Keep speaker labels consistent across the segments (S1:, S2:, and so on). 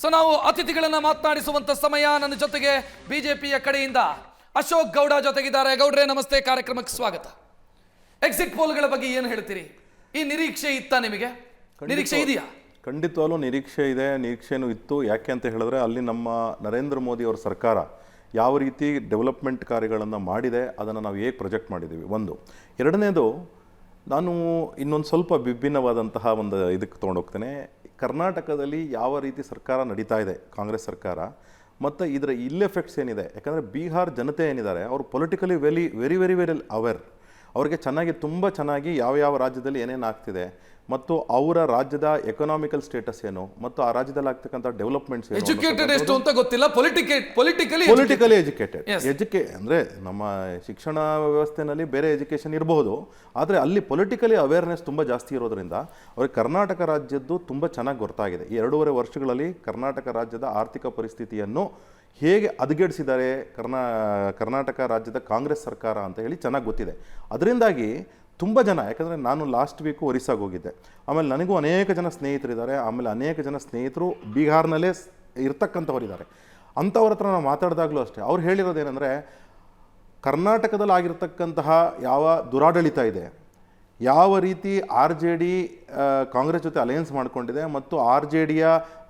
S1: So ನಾವು ಅತಿಥಿಗಳನ್ನ ಮಾತನಾಡಿಸುವಂತ ಸಮಯ. ನನ್ನ ಜೊತೆಗೆ ಬಿಜೆಪಿಯ ಕಡೆಯಿಂದ ಅಶೋಕ್ ಗೌಡ ಜೊತೆಗಿದ್ದಾರೆ. ಗೌಡ್ರೆ ನಮಸ್ತೆ, ಕಾರ್ಯಕ್ರಮಕ್ಕೆ ಸ್ವಾಗತ. ಎಕ್ಸಿಟ್ ಪೋಲ್ಗಳ ಬಗ್ಗೆ ಏನು ಹೇಳ್ತೀರಿ? ಈ ನಿರೀಕ್ಷೆ ಇತ್ತ ನಿಮಗೆ? ನಿರೀಕ್ಷೆ ಇದೆಯಾ?
S2: ಖಂಡಿತವಾಗ್ಲೂ ನಿರೀಕ್ಷೆ ಇದೆ, ನಿರೀಕ್ಷೆನೂ ಇತ್ತು. ಯಾಕೆ ಅಂತ ಹೇಳಿದ್ರೆ ಅಲ್ಲಿ ನಮ್ಮ ನರೇಂದ್ರ ಮೋದಿ ಅವರ ಸರ್ಕಾರ ಯಾವ ರೀತಿ ಡೆವಲಪ್ಮೆಂಟ್ ಕಾರ್ಯಗಳನ್ನು ಮಾಡಿದೆ ಅದನ್ನು ನಾವು ಹೇಗೆ ಪ್ರೊಜೆಕ್ಟ್ ಮಾಡಿದ್ದೀವಿ ಒಂದು. ಎರಡನೇದು, ನಾನು ಇನ್ನೊಂದು ಸ್ವಲ್ಪ ವಿಭಿನ್ನವಾದಂತಹ ಒಂದು ಇದಕ್ಕೆ ತೊಗೊಂಡೋಗ್ತೇನೆ. ಕರ್ನಾಟಕದಲ್ಲಿ ಯಾವ ರೀತಿ ಸರ್ಕಾರ ನಡೀತಾ ಇದೆ ಕಾಂಗ್ರೆಸ್ ಸರ್ಕಾರ, ಮತ್ತು ಇದರ ಇಲ್ ಎಫೆಕ್ಟ್ಸ್ ಏನಿದೆ. ಯಾಕಂದರೆ ಬಿಹಾರ್ ಜನತೆ ಏನಿದ್ದಾರೆ ಅವರು ಪೊಲಿಟಿಕಲಿ ವೆರಿ ಅವೇರ್. ಅವ್ರಿಗೆ ತುಂಬ ಚೆನ್ನಾಗಿ ಯಾವ ರಾಜ್ಯದಲ್ಲಿ ಏನೇನು ಆಗ್ತಿದೆ ಮತ್ತು ಅವರ ರಾಜ್ಯದ ಎಕನಾಮಿಕಲ್ ಸ್ಟೇಟಸ್ ಏನು ಮತ್ತು ಆ ರಾಜ್ಯದಲ್ಲಿ ಆಗ್ತಕ್ಕಂಥ ಡೆವಲಪ್ಮೆಂಟ್ಸ್
S1: ಎಜುಕೇಟೆಡ್ ಎಷ್ಟು ಅಂತ ಗೊತ್ತಿಲ್ಲ,
S2: ಪೊಲಿಟಿಕಲಿ ಎಜುಕೇಟೆಡ್ ಅಂದರೆ ನಮ್ಮ ಶಿಕ್ಷಣ ವ್ಯವಸ್ಥೆನಲ್ಲಿ ಬೇರೆ ಎಜುಕೇಷನ್ ಇರಬಹುದು, ಆದರೆ ಅಲ್ಲಿ ಪೊಲಿಟಿಕಲಿ ಅವೇರ್ನೆಸ್ ತುಂಬ ಜಾಸ್ತಿ ಇರೋದ್ರಿಂದ ಅವ್ರಿಗೆ ಕರ್ನಾಟಕ ರಾಜ್ಯದ್ದು ತುಂಬ ಚೆನ್ನಾಗಿ ಗೊತ್ತಾಗಿದೆ. ಈ 2.5 ವರ್ಷಗಳಲ್ಲಿ ಕರ್ನಾಟಕ ರಾಜ್ಯದ ಆರ್ಥಿಕ ಪರಿಸ್ಥಿತಿಯನ್ನು ಹೇಗೆ ಹದಗೆಡಿಸಿದ್ದಾರೆ ಕರ್ನಾಟಕ ರಾಜ್ಯದ ಕಾಂಗ್ರೆಸ್ ಸರ್ಕಾರ ಅಂತ ಹೇಳಿ ಚೆನ್ನಾಗಿ ಗೊತ್ತಿದೆ. ಅದರಿಂದಾಗಿ ತುಂಬ ಜನ, ಯಾಕಂದರೆ ನಾನು ಲಾಸ್ಟ್ ವೀಕು ಒರಿಸ್ಸಾಗೆ ಹೋಗಿದ್ದೆ, ಆಮೇಲೆ ನನಗೂ ಅನೇಕ ಜನ ಸ್ನೇಹಿತರಿದ್ದಾರೆ, ಆಮೇಲೆ ಅನೇಕ ಜನ ಸ್ನೇಹಿತರು ಬಿಹಾರ್ನಲ್ಲೇ ಇರ್ತಕ್ಕಂಥವರಿದ್ದಾರೆ. ಅಂಥವ್ರ ಹತ್ರ ನಾವು ಮಾತಾಡಿದಾಗಲೂ ಅಷ್ಟೇ ಅವ್ರು ಹೇಳಿರೋದೇನೆಂದರೆ, ಕರ್ನಾಟಕದಲ್ಲಿ ಆಗಿರ್ತಕ್ಕಂತಹ ಯಾವ ದುರಾಡಳಿತ ಇದೆ, ಯಾವ ರೀತಿ RJD ಕಾಂಗ್ರೆಸ್ ಜೊತೆ ಅಲಯನ್ಸ್ ಮಾಡ್ಕೊಂಡಿದೆ ಮತ್ತು RJDಯ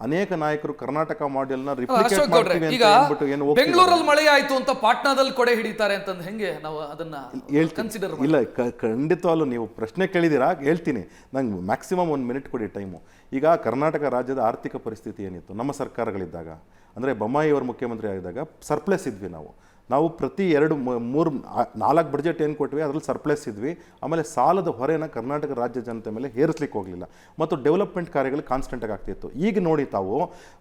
S2: ಅನೇಕ ನಾಯಕರು ಕರ್ನಾಟಕ ಮಾಡೆಲ್ನ ರಿಪ್ಲಿಕೇಟ್ ಮಾಡ್ತೀವಿ ಅಂತ ಹೇಳ್ಬಿಟ್ಟು ಏನು
S1: ಬೆಂಗಳೂರಲ್ಲಿ ಮಳೆ ಆಯ್ತು ಅಂತ ಪಾಟ್ನಾದಲ್ಲಿ ಕೊಡೆ ಹಿಡಿತಾರೆ ಅಂತಂದು ಹೆಂಗೆ ನಾವು ಅದನ್ನ ಕನ್ಸಿಡರ್
S2: ಇಲ್ಲ, ಖಂಡಿತವಾಗ್ಲೂ ನೀವು ಪ್ರಶ್ನೆ ಕೇಳಿದ್ದೀರಾ, ಹೇಳ್ತೀನಿ. ನಂಗೆ ಮ್ಯಾಕ್ಸಿಮಮ್ 1 ಮಿನಿಟ್ ಕೊಡಿ ಟೈಮು. ಈಗ ಕರ್ನಾಟಕ ರಾಜ್ಯದ ಆರ್ಥಿಕ ಪರಿಸ್ಥಿತಿ ಏನಿತ್ತು ನಮ್ಮ ಸರ್ಕಾರಗಳಿದ್ದಾಗ, ಅಂದರೆ ಬೊಮ್ಮಾಯಿ ಅವರು ಮುಖ್ಯಮಂತ್ರಿ ಆಗಿದ್ದಾಗ ಸರ್ಪ್ಲೆಸ್ ಇದ್ವಿ. ನಾವು ಪ್ರತಿ 2-3-4 ಬಡ್ಜೆಟ್ ಏನು ಕೊಟ್ವಿ ಅದರಲ್ಲಿ ಸರ್ಪ್ಲೆಸ್ ಇದ್ವಿ. ಆಮೇಲೆ ಸಾಲದ ಹೊರೆನ ಕರ್ನಾಟಕ ರಾಜ್ಯ ಜನತೆ ಮೇಲೆ ಹೇರಿಸ್ಲಿಕ್ಕೆ ಹೋಗಲಿಲ್ಲ ಮತ್ತು ಡೆವಲಪ್ಮೆಂಟ್ ಕಾರ್ಯಗಳು ಕಾನ್ಸ್ಟೆಂಟಾಗಿ ಆಗ್ತಿತ್ತು. ಈಗ ನೋಡಿ, ತಾವು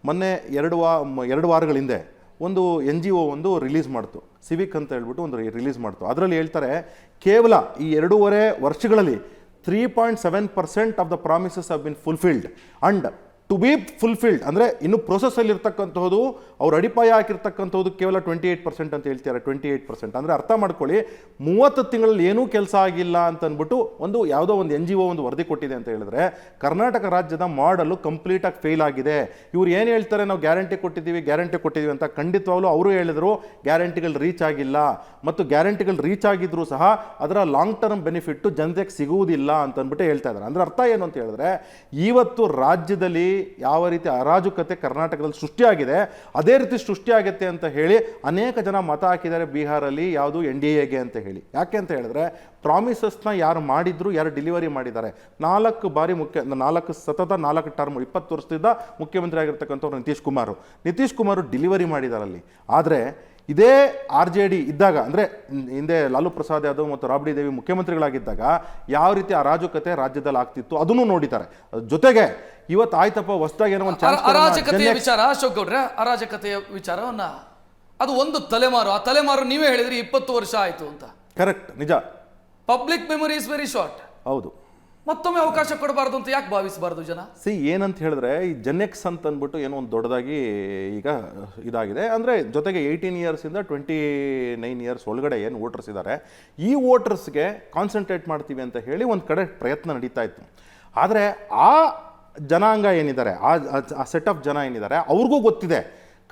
S2: ಮೊನ್ನೆ 2 ವಾರಗಳ ಹಿಂದೆ ಒಂದು NGO ಒಂದು ರಿಲೀಸ್ ಮಾಡ್ತು, ಸಿವಿಕ್ ಅಂತ ಹೇಳ್ಬಿಟ್ಟು ಒಂದು ರಿಲೀಸ್ ಮಾಡ್ತು. ಅದರಲ್ಲಿ ಹೇಳ್ತಾರೆ, ಕೇವಲ ಈ 2.5 ವರ್ಷಗಳಲ್ಲಿ 3.7% of the promises have been fulfilled and to be fulfilled, ಅಂದರೆ ಇನ್ನು ಪ್ರೊಸೆಸ್ಸಲ್ಲಿ ಇರ್ತಕ್ಕಂಥದ್ದು ಅವ್ರು ಅಡಿಪಾಯ ಹಾಕಿರ್ತಕ್ಕಂಥದ್ದು ಕೇವಲ 28% ಅಂತ ಹೇಳ್ತಾರೆ. 28% ಅಂದರೆ ಅರ್ಥ ಮಾಡ್ಕೊಳ್ಳಿ, 30 ತಿಂಗಳಲ್ಲಿ ಏನೂ ಕೆಲಸ ಆಗಿಲ್ಲ ಅಂತ ಅಂದ್ಬಿಟ್ಟು ಯಾವುದೋ ಒಂದು NGO ಒಂದು ವರದಿ ಕೊಟ್ಟಿದೆ ಅಂತ ಹೇಳಿದ್ರೆ, ಕರ್ನಾಟಕ ರಾಜ್ಯದ ಮಾಡಲು ಕಂಪ್ಲೀಟಾಗಿ ಫೇಲ್ ಆಗಿದೆ. ಇವ್ರು ಏನು ಹೇಳ್ತಾರೆ, ನಾವು ಗ್ಯಾರಂಟಿ ಕೊಟ್ಟಿದ್ದೀವಿ ಅಂತ, ಖಂಡಿತವಾಗ್ಲೂ ಅವರು ಹೇಳಿದ್ರು ಗ್ಯಾರಂಟಿಗಳು ರೀಚ್ ಆಗಿಲ್ಲ ಮತ್ತು ಗ್ಯಾರಂಟಿಗಳು ರೀಚ್ ಆಗಿದ್ರು ಸಹ ಅದರ ಲಾಂಗ್ ಟರ್ಮ್ ಬೆನಿಫಿಟ್ಟು ಜನತೆಗೆ ಸಿಗುವುದಿಲ್ಲ ಅಂತ ಅಂದ್ಬಿಟ್ಟು ಹೇಳ್ತಾ ಇದ್ದಾರೆ. ಅಂದರೆ ಅರ್ಥ ಏನು ಅಂತ ಹೇಳಿದ್ರೆ, ಇವತ್ತು ರಾಜ್ಯದಲ್ಲಿ ಯಾವ ರೀತಿ ಅರಾಜಕತೆ ಕರ್ನಾಟಕದಲ್ಲಿ ಸೃಷ್ಟಿಯಾಗಿದೆ ಅದೇ ರೀತಿ ಸೃಷ್ಟಿಯಾಗುತ್ತೆ ಅಂತ ಹೇಳಿ ಅನೇಕ ಜನ ಮತ ಹಾಕಿದ್ದಾರೆ ಬಿಹಾರಲ್ಲಿ, ಯಾವುದು NDAಗೆ ಅಂತ ಹೇಳಿ. ಯಾಕೆ ಅಂತ ಹೇಳಿದ್ರೆ, ಪ್ರಾಮಿಸಸ್ನ ಯಾರು ಮಾಡಿದ್ರು, ಯಾರು ಡೆಲಿವರಿ ಮಾಡಿದ್ದಾರೆ. 4 ಬಾರಿ ಸತತ 4 ಟರ್ಮ್ 20 ವರ್ಷದಿಂದ ಮುಖ್ಯಮಂತ್ರಿ ಆಗಿರ್ತಕ್ಕಂಥವ್ರು ನಿತೀಶ್ ಕುಮಾರ್ ಡೆಲಿವರಿ ಮಾಡಿದಾರಲ್ಲಿ. ಆದರೆ ಇದೇ RJD ಇದ್ದಾಗ, ಅಂದರೆ ಹಿಂದೆ ಲಾಲು ಪ್ರಸಾದ್ ಯಾದವ್ ಮತ್ತು ರಾಬ್ಡಿ ದೇವಿ ಮುಖ್ಯಮಂತ್ರಿಗಳಾಗಿದ್ದಾಗ ಯಾವ ರೀತಿ ಅರಾಜಕತೆ ರಾಜ್ಯದಲ್ಲಿ ಆಗ್ತಿತ್ತು ಅದನ್ನು ನೋಡಿದ್ದಾರೆ. ಜೊತೆಗೆ ಇವತ್ತು ಆಯ್ತಪ್ಪ ಹೊಸದಾಗಿ ಏನೋ ಒಂದು
S1: ಅರಾಜಕತೆಯ ವಿಚಾರ, ಅಶೋಕ್ ಗೌಡ್ರೆ, ಅರಾಜಕತೆಯ ವಿಚಾರವನ್ನ ಅದು ಒಂದು ತಲೆಮಾರು. ಆ ತಲೆಮಾರು ನೀವೇ ಹೇಳಿದ್ರಿ 20 ವರ್ಷ ಆಯ್ತು ಅಂತ.
S2: ಕರೆಕ್ಟ್, ನಿಜ.
S1: Public memory is very short.
S2: ಹೌದು.
S1: ಮತ್ತೊಮ್ಮೆ ಅವಕಾಶ ಕೊಡಬಾರ್ದು ಅಂತ ಯಾಕೆ ಭಾವಿಸಬಾರ್ದು ಜನ?
S2: ಏನಂತ ಹೇಳಿದ್ರೆ, ಈ ಜೆನ್ಎಕ್ಸ್ ಅಂತ ಅಂದ್ಬಿಟ್ಟು ಏನೋ ಒಂದು ದೊಡ್ಡದಾಗಿ ಈಗ ಇದಾಗಿದೆ. ಅಂದರೆ ಜೊತೆಗೆ 18 ಇಯರ್ಸಿಂದ 29 ಇಯರ್ಸ್ ಒಳಗಡೆ ಏನು ವೋಟರ್ಸ್ ಇದ್ದಾರೆ, ಈ ವೋಟರ್ಸ್ಗೆ ಕಾನ್ಸಂಟ್ರೇಟ್ ಮಾಡ್ತೀವಿ ಅಂತ ಹೇಳಿ ಒಂದು ಕಡೆ ಪ್ರಯತ್ನ ನಡೀತಾ ಇತ್ತು. ಆದರೆ ಆ ಜನಾಂಗ ಏನಿದ್ದಾರೆ, ಆ ಸೆಟ್ ಆಫ್ ಜನ ಏನಿದ್ದಾರೆ, ಅವ್ರಿಗೂ ಗೊತ್ತಿದೆ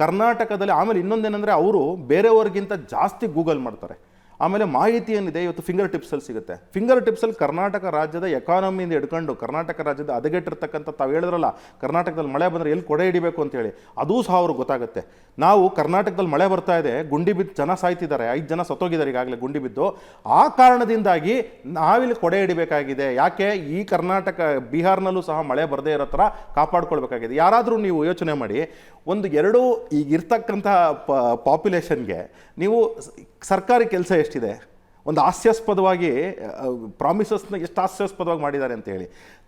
S2: ಕರ್ನಾಟಕದಲ್ಲಿ. ಆಮೇಲೆ ಇನ್ನೊಂದೇನೆಂದರೆ, ಅವರು ಬೇರೆಯವ್ರಿಗಿಂತ ಜಾಸ್ತಿ ಗೂಗಲ್ ಮಾಡ್ತಾರೆ. ಆಮೇಲೆ ಮಾಹಿತಿ ಏನಿದೆ ಇವತ್ತು ಫಿಂಗರ್ ಟಿಪ್ಸಲ್ಲಿ ಸಿಗುತ್ತೆ. ಫಿಂಗರ್ ಟಿಪ್ಸಲ್ಲಿ ಕರ್ನಾಟಕ ರಾಜ್ಯದ ಎಕಾನಮಿಯಿಂದ ಹಿಡ್ಕೊಂಡು ಕರ್ನಾಟಕ ರಾಜ್ಯದ ಹದಗೆಟ್ಟಿರ್ತಕ್ಕಂಥ, ತಾವು ಹೇಳಿದ್ರಲ್ಲ ಕರ್ನಾಟಕದಲ್ಲಿ ಮಳೆ ಬಂದರೆ ಎಲ್ಲಿ ಕೊಡೆ ಹಿಡಿಬೇಕು ಅಂತೇಳಿ, ಅದೂ ಸಹ ಅವ್ರಿಗೆ ಗೊತ್ತಾಗುತ್ತೆ. ನಾವು ಕರ್ನಾಟಕದಲ್ಲಿ ಮಳೆ ಬರ್ತಾ ಇದೆ, ಗುಂಡಿ ಬಿದ್ದು ಜನ ಸಾಯ್ತಿದ್ದಾರೆ, 5 ಜನ ಸತ್ತೋಗಿದ್ದಾರೆ ಈಗಾಗಲೇ ಗುಂಡಿ ಬಿದ್ದು. ಆ ಕಾರಣದಿಂದಾಗಿ ನಾವಿಲ್ಲಿ ಕೊಡೆ ಹಿಡಿಬೇಕಾಗಿದೆ. ಯಾಕೆ ಈ ಕರ್ನಾಟಕ ಬಿಹಾರ್ನಲ್ಲೂ ಸಹ ಮಳೆ ಬರದೇ ಇರೋ ಥರ ಕಾಪಾಡ್ಕೊಳ್ಬೇಕಾಗಿದೆ. ಯಾರಾದರೂ ನೀವು ಯೋಚನೆ ಮಾಡಿ, ಈಗ ಇರ್ತಕ್ಕಂಥ ಪಾಪ್ಯುಲೇಷನ್ಗೆ ನೀವು ಸರ್ಕಾರಿ ಕೆಲಸ ಎಷ್ಟಿದೆ, ಒಂದು ಹಾಸ್ಯಾಸ್ಪದವಾಗಿ ಪ್ರಾಮಿಸಸ್ನ ಎಷ್ಟು ಹಾಸ್ಯಾಸ್ಪದವಾಗಿ ಮಾಡಿದ್ದಾರೆ ಅಂತ ಹೇಳಿ.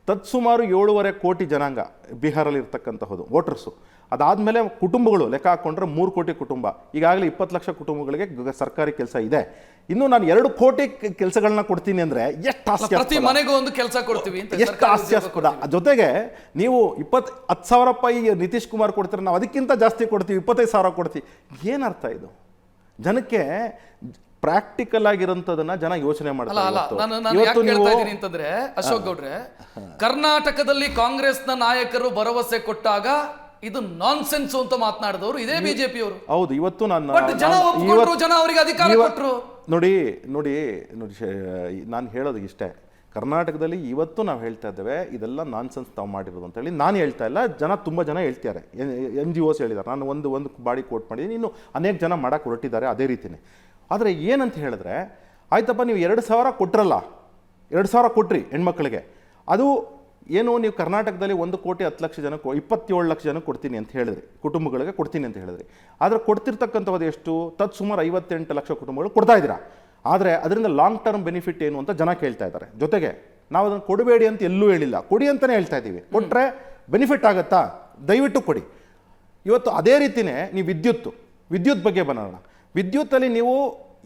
S2: ತತ್ಸುಮಾರು 7.5 ಕೋಟಿ ಜನಾಂಗ ಬಿಹಾರಲ್ಲಿ ಇರ್ತಕ್ಕಂತಹದ್ದು ವೋಟರ್ಸು. ಅದಾದಮೇಲೆ ಕುಟುಂಬಗಳು ಲೆಕ್ಕ ಹಾಕ್ಕೊಂಡ್ರೆ 3 ಕೋಟಿ ಕುಟುಂಬ. ಈಗಾಗಲೇ 20 ಲಕ್ಷ ಕುಟುಂಬಗಳಿಗೆ ಸರ್ಕಾರಿ ಕೆಲಸ ಇದೆ. ಇನ್ನು ನಾನು 2 ಕೋಟಿ ಕೆಲಸಗಳನ್ನ ಕೊಡ್ತೀನಿ ಅಂದರೆ ಎಷ್ಟು ಹಾಸ್ಯಾಸ್ಪದ,
S1: ಪ್ರತಿ ಮನೆಗೂ ಒಂದು ಕೆಲಸ ಕೊಡ್ತೀವಿ ಅಂತ
S2: ಎಷ್ಟು ಹಾಸ್ಯಾಸ್ಪದ. ಜೊತೆಗೆ ನೀವು 10,000 ರೂಪಾಯಿ ನಿತೀಶ್ ಕುಮಾರ್ ಕೊಡ್ತೀರ, ನಾವು ಅದಕ್ಕಿಂತ ಜಾಸ್ತಿ ಕೊಡ್ತೀವಿ, 25,000 ಕೊಡ್ತೀವಿ. ಏನರ್ಥ ಇದು? ಜನಕ್ಕೆ ಪ್ರಾಕ್ಟಿಕಲ್ ಆಗಿರೋಂಥದನ್ನ ಜನ ಯೋಚನೆ ಮಾಡ್ತಾರೆ.
S1: ಅಂತಂದ್ರೆ ಅಶೋಕ್ ಗೌಡ್ರೆ, ಕರ್ನಾಟಕದಲ್ಲಿ ಕಾಂಗ್ರೆಸ್ನ ನಾಯಕರು ಭರವಸೆ ಕೊಟ್ಟಾಗ ಇದು ನಾನ್ಸೆನ್ಸ್ ಅಂತ ಮಾತನಾಡಿದವರು ಇದೇ ಬಿಜೆಪಿಯವರು.
S2: ಹೌದು, ಇವತ್ತು
S1: ಬಟ್ ಜನ ಒಪ್ಪಿಕೊಂಡ್ರು, ಜನ ಅವರಿಗೆ ಅಧಿಕಾರ ಕೊಟ್ಟರು.
S2: ನೋಡಿ ನೋಡಿ ನೋಡಿ ನಾನು ಹೇಳೋದು ಇಷ್ಟೇ, ಕರ್ನಾಟಕದಲ್ಲಿ ಇವತ್ತು ನಾವು ಹೇಳ್ತಾ ಇದ್ದೇವೆ ಇದೆಲ್ಲ ನಾನ್ಸೆನ್ಸ್ ತಾವು ಮಾಡಿರೋದು ಅಂತೇಳಿ ನಾನು ಹೇಳ್ತಾ ಇಲ್ಲ, ತುಂಬ ಜನ ಹೇಳ್ತಾರೆ, NGOs ಹೇಳಿದ್ದಾರೆ. ನಾನು ಒಂದು ಬಾಡಿ ಕೋಟ್ ಮಾಡಿದ್ದೀನಿ, ಇನ್ನು ಅನೇಕ ಜನ ಮಾಡಕ್ಕೆ ಹೊರಟಿದ್ದಾರೆ ಅದೇ ರೀತಿಯೇ. ಆದರೆ ಏನಂತ ಹೇಳಿದ್ರೆ, ಆಯ್ತಪ್ಪ ನೀವು 2,000 ಕೊಟ್ರಲ್ಲ, 2,000 ಕೊಟ್ರಿ ಹೆಣ್ಮಕ್ಳಿಗೆ, ಅದು ಏನು ನೀವು ಕರ್ನಾಟಕದಲ್ಲಿ 1,10,00,000 ಜನಕ್ಕೆ 27 ಲಕ್ಷ ಜನಕ್ಕೆ ಕೊಡ್ತೀನಿ ಅಂತ ಹೇಳಿದ್ರಿ, ಕುಟುಂಬಗಳಿಗೆ ಕೊಡ್ತೀನಿ ಅಂತ ಹೇಳಿದ್ರಿ. ಆದರೆ ಕೊಡ್ತಿರ್ತಕ್ಕಂಥದ್ದು ಎಷ್ಟು? ಸುಮಾರು 58 ಲಕ್ಷ ಕುಟುಂಬಗಳು ಕೊಡ್ತಾ ಇದ್ದೀರಾ. ಆದರೆ ಅದರಿಂದ ಲಾಂಗ್ ಟರ್ಮ್ ಬೆನಿಫಿಟ್ ಏನು ಅಂತ ಜನ ಕೇಳ್ತಾ ಇದ್ದಾರೆ. ಜೊತೆಗೆ ನಾವು ಅದನ್ನು ಕೊಡಬೇಡಿ ಅಂತ ಎಲ್ಲೂ ಹೇಳಿಲ್ಲ, ಕೊಡಿ ಅಂತಲೇ ಹೇಳ್ತಾ ಇದ್ದೀವಿ. ಕೊಟ್ಟರೆ ಬೆನಿಫಿಟ್ ಆಗುತ್ತಾ? ದಯವಿಟ್ಟು ಕೊಡಿ. ಇವತ್ತು ಅದೇ ರೀತಿಯೇ ನೀವು ವಿದ್ಯುತ್ ಬಗ್ಗೆ ಬರೋಣ. ವಿದ್ಯುತ್ತಲ್ಲಿ ನೀವು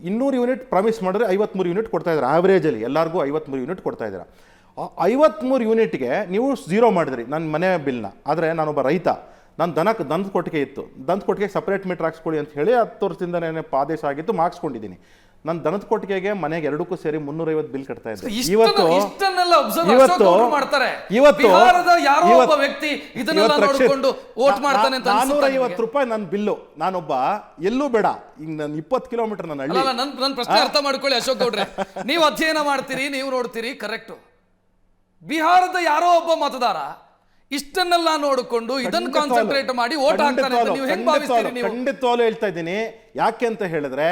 S2: 200 ಯೂನಿಟ್ ಪ್ರಾಮಿಸ್ ಮಾಡಿದ್ರೆ 53 ಯೂನಿಟ್ ಕೊಡ್ತಾ ಇದ್ದೀರಾ. ಆವ್ರೇಜಲ್ಲಿ ಎಲ್ಲರಿಗೂ 53 ಯೂನಿಟ್ ಕೊಡ್ತಾ ಇದ್ದೀರಾ. 53 ಯೂನಿಟ್ಗೆ ನೀವು 0 ಮಾಡಿದ್ರಿ ನನ್ನ ಮನೆ ಬಿಲ್ನ. ಆದರೆ ನಾನೊಬ್ಬ ರೈತ, ನಾನು ದನದ ಕೊಟ್ಟಿಗೆ ಇತ್ತು, ದನದ ಕೊಟ್ಟಿಗೆ ಸಪ್ರೇಟ್ ಮೀಟರ್ ಹಾಕ್ಸ್ಕೊಳ್ಳಿ ಅಂತ ಹೇಳಿ 10 ವರ್ಷದಿಂದನೇ ಆದೇಶ ಆಗಿತ್ತು, ಮಾಡಿಸ್ಕೊಂಡಿದ್ದೀನಿ. ನಾನು ದನದ ಕೊಟ್ಟಿಗೆಗೆ ಮನೆಗೆ ಎರಡಕ್ಕೂ ಸೇರಿ 350 ಬಿಲ್ ಕಟ್ತಾ ಇದ್ದೆ. ಇವತ್ತು ₹450 ನನ್ನ ಬಿಲ್ಲು. ನಾನೊಬ್ಬ ಎಲ್ಲೂ ಬೇಡ, ಈಗ ನಾನು 20 ಕಿಲೋಮೀಟರ್ ನನ್ನ ಹಳ್ಳಿ.
S1: ನನ್ನ ಪ್ರಶ್ನೆ ಅರ್ಥ ಮಾಡ್ಕೊಳ್ಳಿ ಅಶೋಕ್ ಗೌಡ್ರೆ, ನೀವು ಅಧ್ಯಯನ ಮಾಡ್ತೀರಿ, ನೀವು ನೋಡ್ತೀರಿ, ಕರೆಕ್ಟ್. ಬಿಹಾರದ ಯಾರೋ ಒಬ್ಬ ಮತದಾರ ಇಷ್ಟನ್ನೆಲ್ಲ ನೋಡಿಕೊಂಡು ಇದನ್ನು ಕಾನ್ಸಂಟ್ರೇಟ್ ಮಾಡಿ ವೋಟ್ ಹಾಕ್ತಾನೆ ಅಂತ ನೀವು ಹೆಂಗ್ ಭಾವಿಸ್ತೀರಿ? ನೀವು
S2: ಖಂಡಿತವಾಗ್ಲೂ ಹೇಳ್ತಾ ಇದ್ದೀನಿ. ಯಾಕೆ ಅಂತ ಹೇಳಿದ್ರೆ,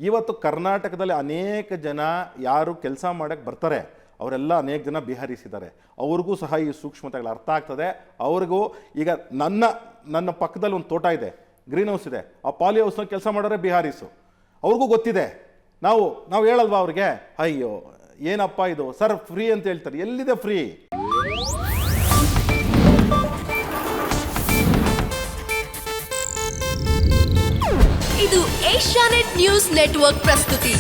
S2: ಇವತ್ತು ಕರ್ನಾಟಕದಲ್ಲಿ ಅನೇಕ ಜನ ಯಾರು ಕೆಲಸ ಮಾಡಕ್ಕೆ ಬರ್ತಾರೆ ಅವರೆಲ್ಲ ಅನೇಕ ಜನ ಬಿಹಾರೀಸ್ ಇದ್ದಾರೆ. ಅವ್ರಿಗೂ ಸಹ ಈ ಸೂಕ್ಷ್ಮತೆಗಳು ಅರ್ಥ ಆಗ್ತದೆ. ಅವ್ರಿಗೂ ಈಗ ನನ್ನ ಪಕ್ಕದಲ್ಲಿ ಒಂದು ತೋಟ ಇದೆ, ಗ್ರೀನ್ ಹೌಸ್ ಇದೆ, ಆ ಪಾಲಿ ಹೌಸ್ನ ಕೆಲಸ ಮಾಡೋರೆ ಬಿಹಾರೀಸು. ಅವ್ರಿಗೂ ಗೊತ್ತಿದೆ. ನಾವು ಹೇಳಲ್ವಾ ಅವ್ರಿಗೆ, ಅಯ್ಯೋ ಏನಪ್ಪ ಇದು ಸರ್ ಫ್ರೀ ಅಂತ ಹೇಳ್ತಾರೆ. ಎಲ್ಲಿದೆ ಫ್ರೀ?
S3: ಇದು ಏಷ್ಯಾನೆಟ್ ನ್ಯೂಸ್ ನೆಟ್ವರ್ಕ್ ಪ್ರಸ್ತುತಿ.